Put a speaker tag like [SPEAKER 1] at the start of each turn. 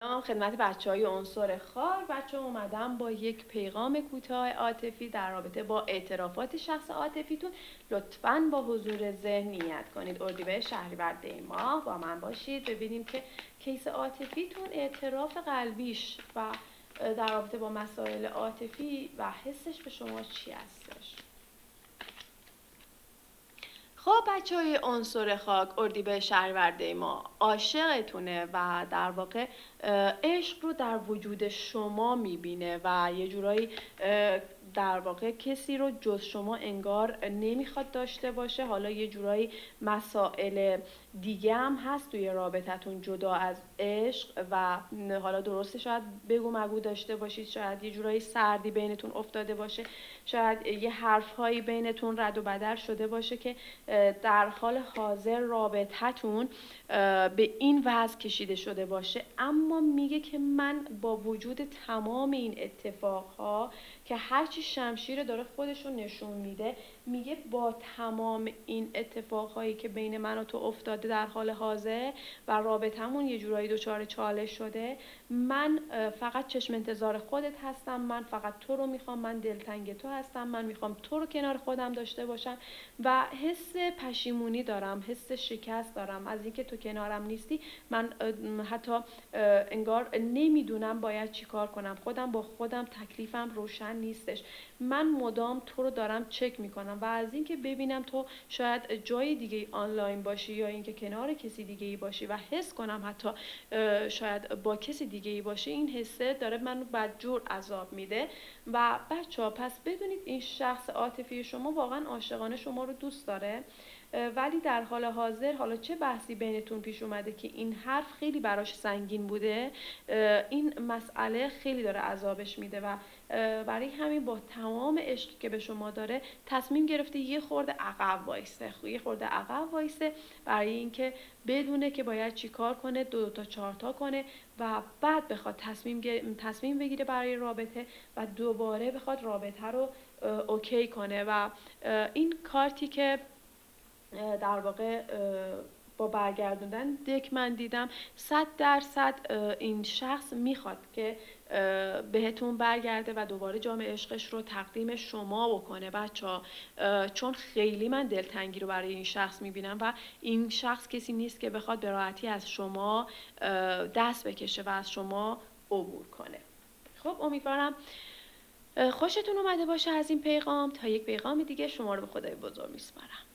[SPEAKER 1] خدمت بچه‌های عنصر خار. بچه‌ها اومدم با یک پیغام کوتاه عاطفی در رابطه با اعترافات شخص عاطفیتون. لطفاً با حضور ذهن نیت کنید. اردیبهشت شهریور دی ماه با من باشید ببینیم که کیس عاطفیتون اعتراف قلبیش و در رابطه با مسائل عاطفی و حسش به شما چی هستش. خب بچه‌های عنصر خاک، اردیبهشت شهریور دی ماه عاشقتونه و در واقع عشق رو در وجود شما میبینه و یه جورایی در واقع کسی رو جز شما انگار نمیخواد داشته باشه. حالا یه جورایی مسائل دیگه هم هست توی رابطتون جدا از عشق و حالا درسته شاید بگو مگو داشته باشید، شاید یه جورایی سردی بینتون افتاده باشه، شاید یه حرفهایی بینتون رد و بدل شده باشه که در حال حاضر رابطتون به این وضع کشیده شده باشه. اما میگه که من با وجود تمام این اتفاقها که هرچی شمشیر داره خودشون نشون میده، میگه با تمام این اتفاقهایی که بین من و تو افتاده در حال حاضر و رابطمون یه جورایی دچار چالش شده، من فقط چشم انتظار خودت هستم، من فقط تو رو میخوام، من دلتنگ تو هستم، من میخوام تو رو کنار خودم داشته باشم و حس پشیمونی دارم، حس شکست دارم از اینکه تو کنارم نیستی. من حتی انگار نمیدونم باید چی کار کنم، خودم با خودم تکلیفم روشن نیستش، من مدام تو رو دارم چک میکنم و از اینکه ببینم تو شاید جای دیگه آنلاین باشی یا اینکه کنار کسی دیگه ای باشی و حس کنم حتی شاید با کسی دیگه ای باشی، این حسه داره منو بدجور عذاب میده. و بچه‌ها پس بدونید این شخص عاطفی شما واقعا عاشقانه شما رو دوست داره، ولی در حال حاضر حالا چه بحثی بینتون پیش اومده که این حرف خیلی براش سنگین بوده، این مسئله خیلی داره عذابش میده و برای همین با تمام عشقی که به شما داره تصمیم گرفته یه خورده عقب وایسه برای اینکه بدونه که باید چی کار کنه، 2 تا 4 تا کنه و بعد بخواد تصمیم بگیره برای رابطه و دوباره بخواد رابطه رو اوکی کنه. و این کارتی که در واقع با برگردوندن دک من دیدم 100% این شخص میخواد که بهتون برگرده و دوباره جام عشقش رو تقدیم شما بکنه بچه‌ها، چون خیلی من دلتنگی رو برای این شخص میبینم و این شخص کسی نیست که بخواد به راحتی از شما دست بکشه و از شما عبور کنه. خب امیدوارم خوشتون اومده باشه از این پیغام. تا یک پیغام دیگه شما رو به خدای بزرگ میسپارم.